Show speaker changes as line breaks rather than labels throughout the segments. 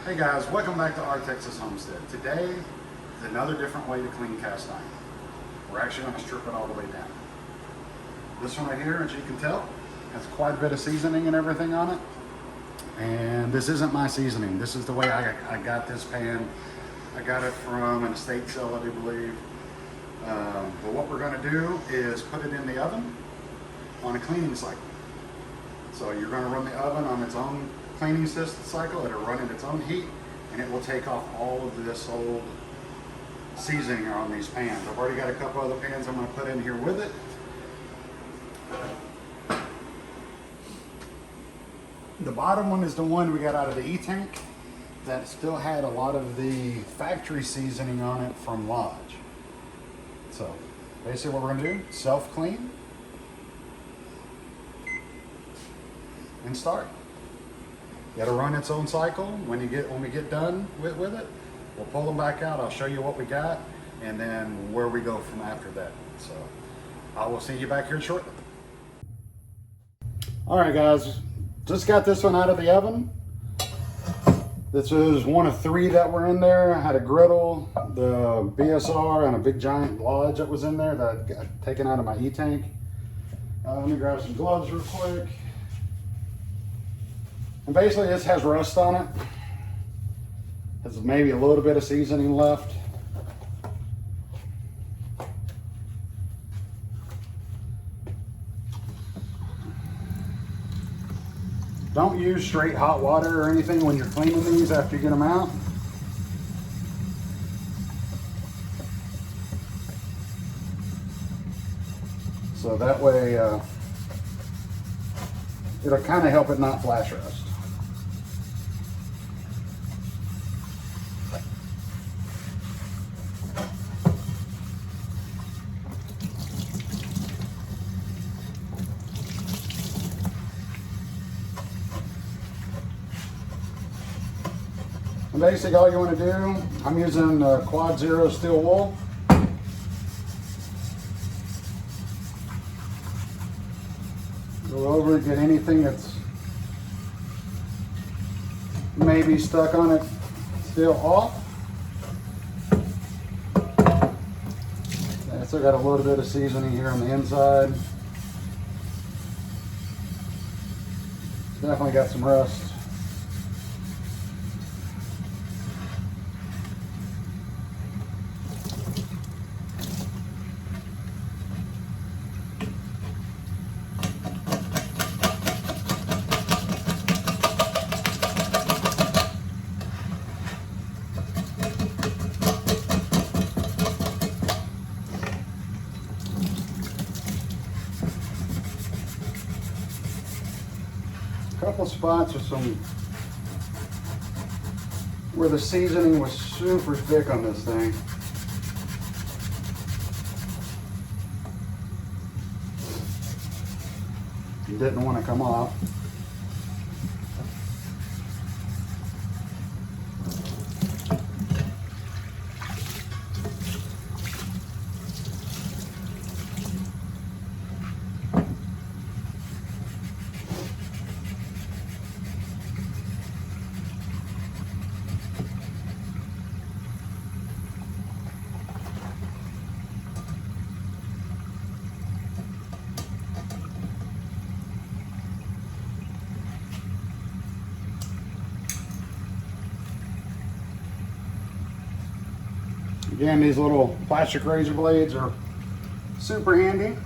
Hey guys, welcome back to our Texas Homestead. Today is another different way to clean cast iron. We're actually going to strip it all the way down. This one right here, as you can tell, has quite a bit of seasoning and everything on it. And this isn't my seasoning. This is the way I got this pan. I got it from an estate sale, I do believe. But what we're going to do is put it in the oven on a cleaning cycle. So you're going to run the oven on its own cleaning system cycle. It'll run in its own heat, and it will take off all of this old seasoning on these pans. I've already got a couple other pans I'm going to put in here with it. The bottom one is the one we got out of the E-tank that still had a lot of the factory seasoning on it from Lodge. So basically what we're going to do, self-clean and start. Got to run its own cycle. When we get done with it, we'll pull them back out. I'll show you what we got and then where we go from after that. So I will see you back here shortly. All right, guys, just got this one out of the oven. This is one of 3 that were in there. I had a griddle, the BSR, and a big giant Lodge that was in there that I got taken out of my E-tank. Let me grab some gloves real quick. And basically this has rust on it. Has maybe a little bit of seasoning left. Don't use straight hot water or anything when you're cleaning these after you get them out. So that way it'll kind of help it not flash rust. And basically all you want to do, I'm using Quad Zero steel wool. Go over, get anything that's maybe stuck on it still off. I still got a little bit of seasoning here on the inside. Definitely got some rust. Couple spots with some where the seasoning was super thick on this thing. It didn't want to come off. Again, these little plastic razor blades are super handy.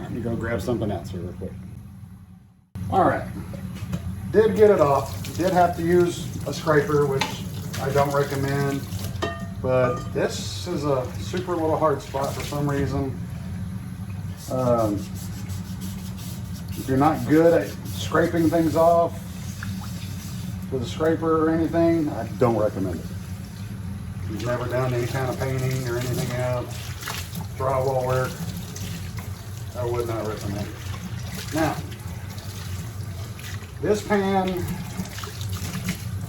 Let me go grab something else here real quick. All right, did get it off. Did have to use a scraper, which I don't recommend. but this is a super little hard spot for some reason. If you're not good at scraping things off with a scraper or anything, I don't recommend it. If you've never done any kind of painting or anything else, drywall work, I would not recommend it. Now, this pan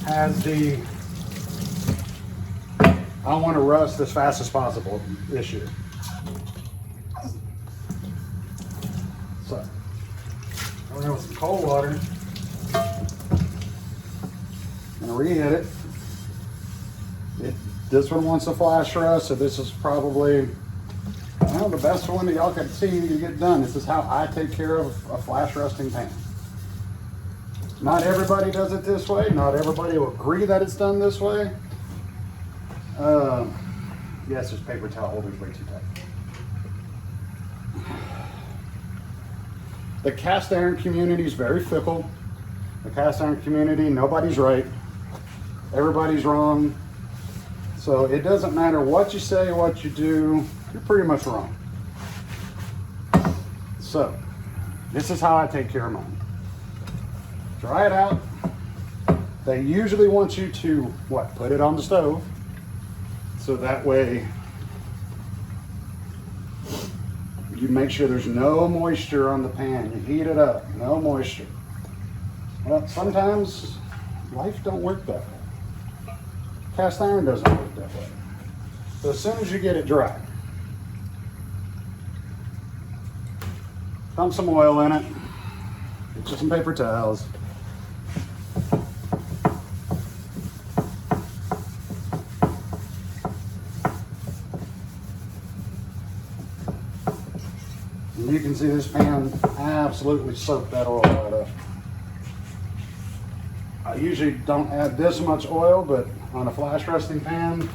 has the I want to rust as fast as possible issue. So, I'm going with some cold water. I'm going to reheat it. This one wants a flash rust, so this is probably, I don't know, the best one that y'all can see to get done. This is how I take care of a flash rusting pan. Not everybody does it this way. Not everybody will agree that it's done this way. Yes, this paper towel holder's way too tight. The cast iron community is very fickle. The cast iron community, nobody's right. Everybody's wrong. So it doesn't matter what you say or what you do, you're pretty much wrong. So this is how I take care of mine. Dry it out. They usually want you to, what, put it on the stove. So that way you make sure there's no moisture on the pan. You heat it up, no moisture. Well, sometimes life don't work that way. Cast iron doesn't work that way. So as soon as you get it dry, dump some oil in it, get you some paper towels. And you can see this pan absolutely soaked that oil right up. I usually don't add this much oil, but on a flash rusting pan,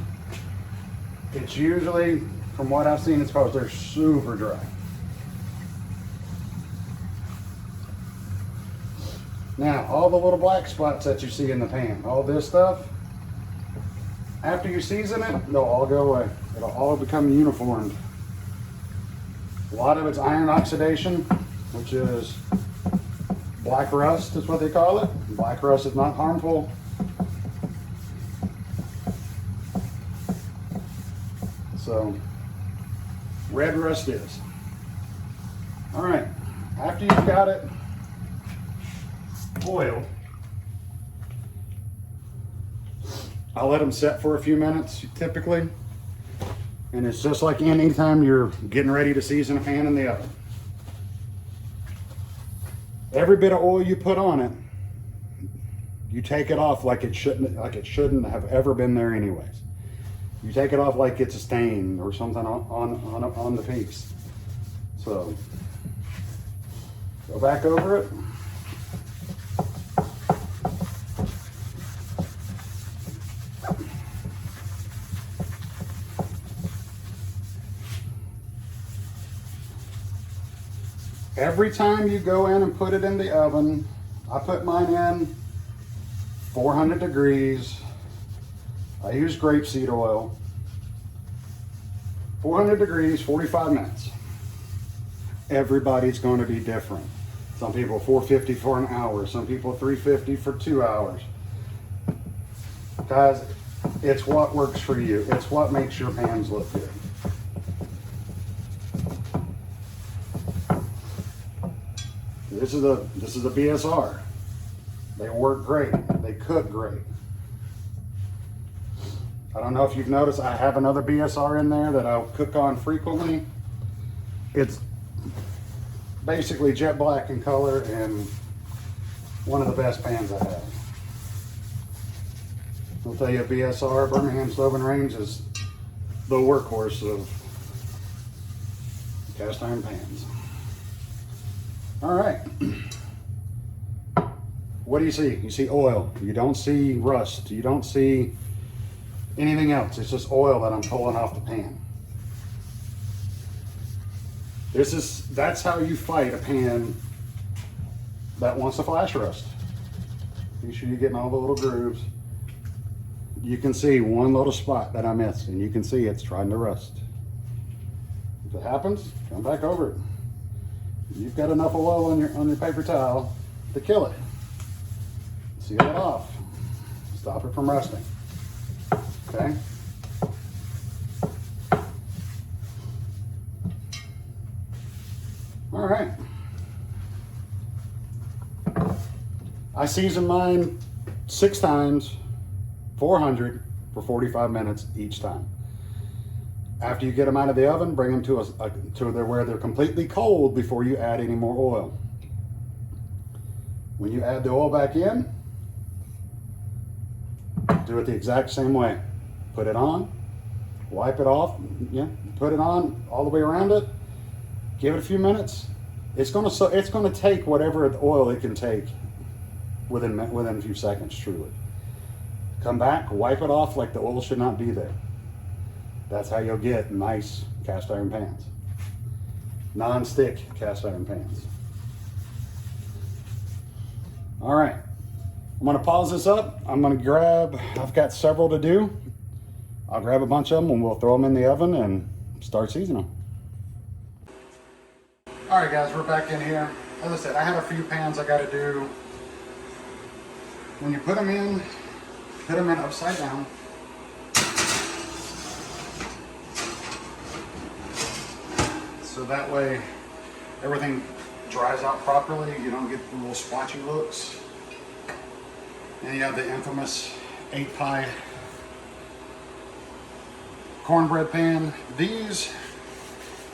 it's usually, from what I've seen, it's because they're super dry. Now, all the little black spots that you see in the pan, all this stuff, after you season it, they'll all go away. It'll all become uniformed. A lot of it's iron oxidation, which is black rust is what they call it. Black rust is not harmful. So, red rust is. All right, after you've got it oiled, I'll let them set for a few minutes typically. And it's just like any time you're getting ready to season a pan in the oven. Every bit of oil you put on it, you take it off like it shouldn't have ever been there anyways. You take it off like it's a stain or something on the piece. So go back over it. Every time you go in and put it in the oven, I put mine in 400 degrees. I use grapeseed oil. 400 degrees, 45 minutes. Everybody's going to be different. Some people 450 for an hour, some people 350 for 2 hours. Guys, it's what works for you. It's what makes your pans look good. This is a BSR. They work great. They cook great. I don't know if you've noticed, I have another BSR in there that I'll cook on frequently. It's basically jet black in color and one of the best pans I have. I'll tell you, BSR, Birmingham Stove and Range, is the workhorse of cast iron pans. All right. What do you see? You see oil. You don't see rust. You don't see anything else. It's just oil that I'm pulling off the pan. That's how you fight a pan that wants to flash rust. Make sure you're getting all the little grooves. you can see one little spot that I missed, and you can see it's trying to rust. If it happens, come back over it. You've got enough oil on your paper towel to kill it. Seal it off. Stop it from rusting. Okay? All right. I season mine 6 times, 400 for 45 minutes each time. After you get them out of the oven, bring them to where they're completely cold before you add any more oil. When you add the oil back in, do it the exact same way. Put it on, wipe it off, yeah, put it on all the way around it. Give it a few minutes. It's gonna take whatever oil it can take within a few seconds, truly. Come back, wipe it off like the oil should not be there. That's how you'll get nice cast iron pans. Non-stick cast iron pans. All right, I'm gonna pause this up. I've got several to do. I'll grab a bunch of them and we'll throw them in the oven and start seasoning them. All right guys, we're back in here. As I said, I have a few pans I gotta do. When you put them in upside down. So that way everything dries out properly. You don't get the little splotchy looks. And you have the infamous 8-pie cornbread pan. These,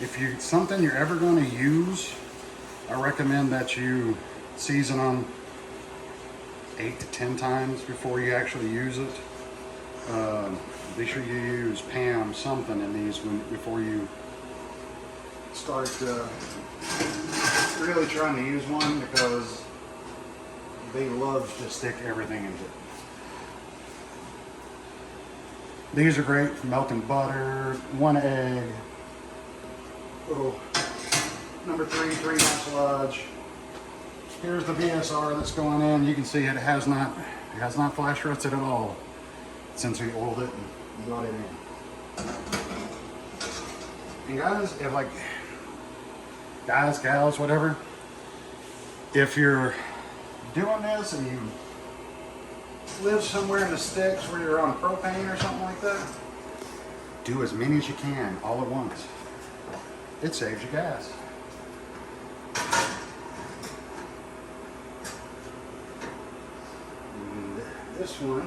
if something you're ever going to use, I recommend that you season them 8 to 10 times before you actually use it. Be sure you use Pam something in these before you start really trying to use one, because they love to stick everything into it. These are great for melting butter, 1 egg, little number 3 ounce sludge. Here's the BSR that's going in. You can see it has not flash rusted at all since we oiled it and got it in. And guys, guys, gals, whatever, if you're doing this and you live somewhere in the sticks where you're on propane or something like that, do as many as you can all at once. It saves you gas. And this one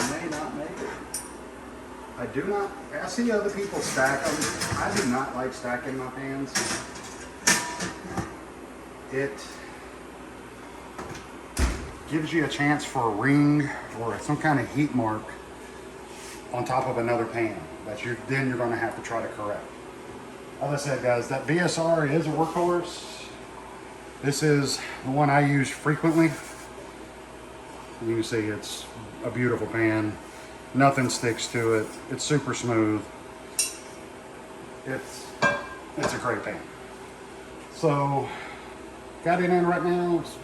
may not make it. I see other people stack them. I do not like stacking my pans. It gives you a chance for a ring or some kind of heat mark on top of another pan that you're going to have to try to correct. As I said, guys, that BSR is a workhorse. This is the one I use frequently. You can see it's a beautiful pan. Nothing sticks to it. It's super smooth. It's a great pan. So, got it in right now. It's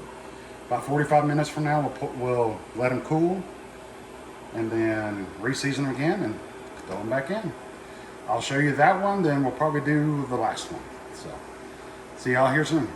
about 45 minutes from now, we'll let them cool and then re-season them again and throw them back in. I'll show you that one, then we'll probably do the last one. So, see y'all here soon.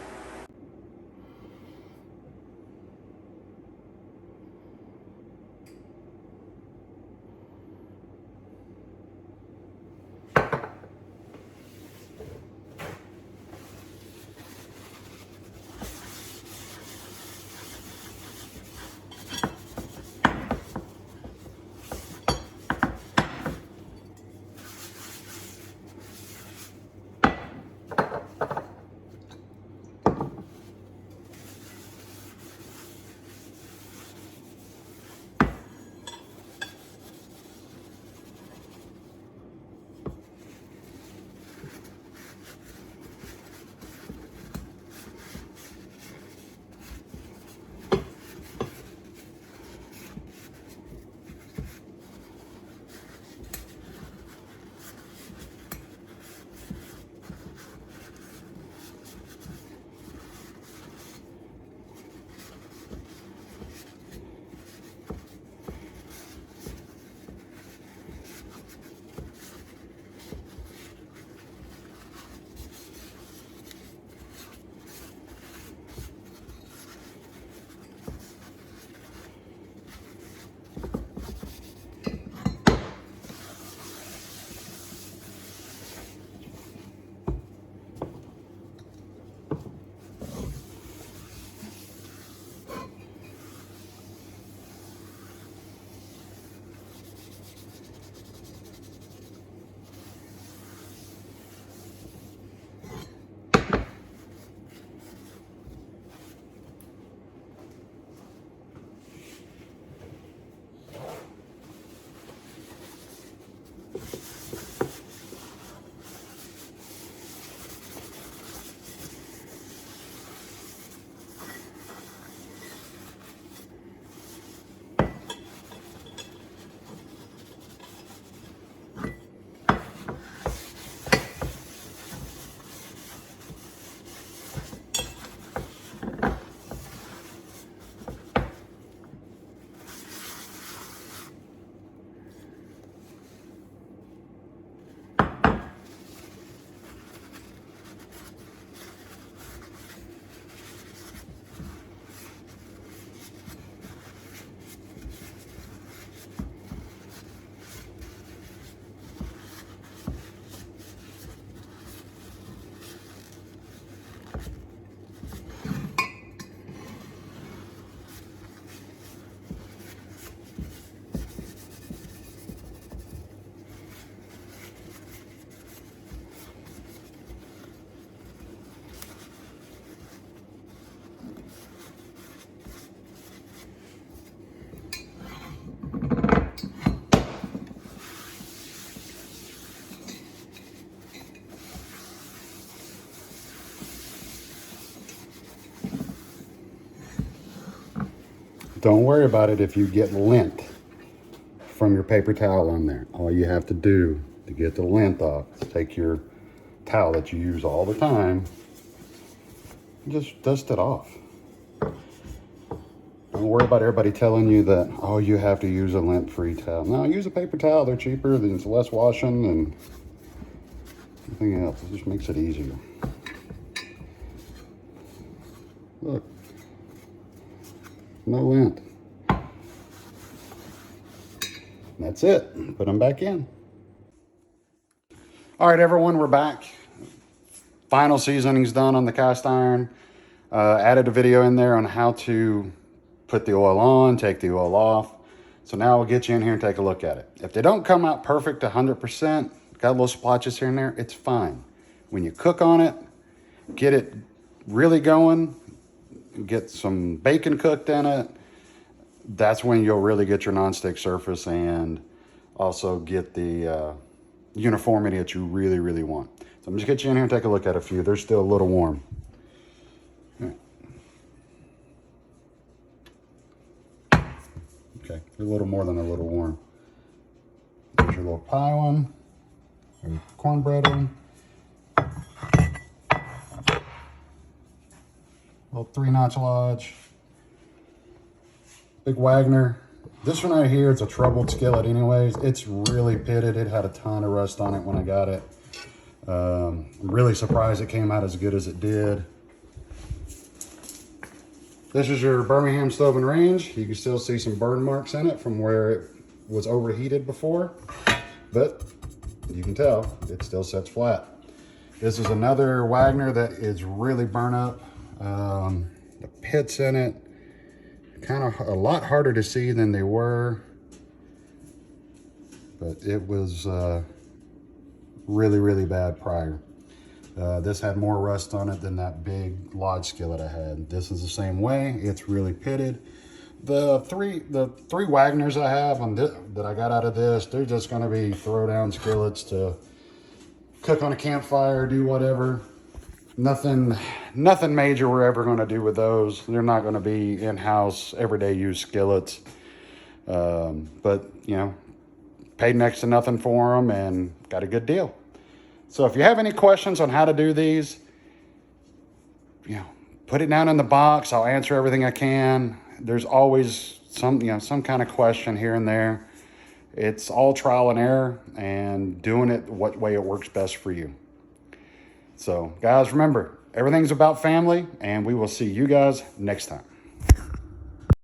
Don't worry about it if you get lint from your paper towel on there. All you have to do to get the lint off is take your towel that you use all the time, just dust it off. Don't worry about everybody telling you that, oh, you have to use a lint-free towel. No, use a paper towel. They're cheaper, there's less washing and anything else. It just makes it easier. Look, no lint. That's it. Put them back in. All right, everyone, we're back. Final seasoning's done on the cast iron. Added a video in there on how to put the oil on, take the oil off. So now we'll get you in here and take a look at it. If they don't come out perfect 100%, got little splotches here and there, it's fine. When you cook on it, get it really going, get some bacon cooked in it, that's when you'll really get your nonstick surface and also get the uniformity that you really, really want. So I'm just gonna get you in here and take a look at a few. They're still a little warm. Okay, they're a little more than a little warm. There's your little pie one, your cornbread one. Little 3-notch lodge. Big Wagner. This one right here, it's a troubled skillet anyways. It's really pitted. It had a ton of rust on it when I got it. I'm really surprised it came out as good as it did. This is your Birmingham stove and range. You can still see some burn marks in it from where it was overheated before, but you can tell it still sets flat. This is another Wagner that is really burnt up. The pits in it, kind of a lot harder to see than they were, but it was really, really bad prior. This had more rust on it than that big lodge skillet I had. This is the same way. It's really pitted. The three Wagners I have on this, that I got out of this, they're just going to be throw down skillets to cook on a campfire, do whatever. Nothing major we're ever going to do with those. They're not going to be in-house everyday use skillets. But you know, paid next to nothing for them and got a good deal. So if you have any questions on how to do these, you know, put it down in the box. I'll answer everything I can. There's always some kind of question here and there. It's all trial and error and doing it what way it works best for you. So guys, remember, everything's about family, and we will see you guys next time.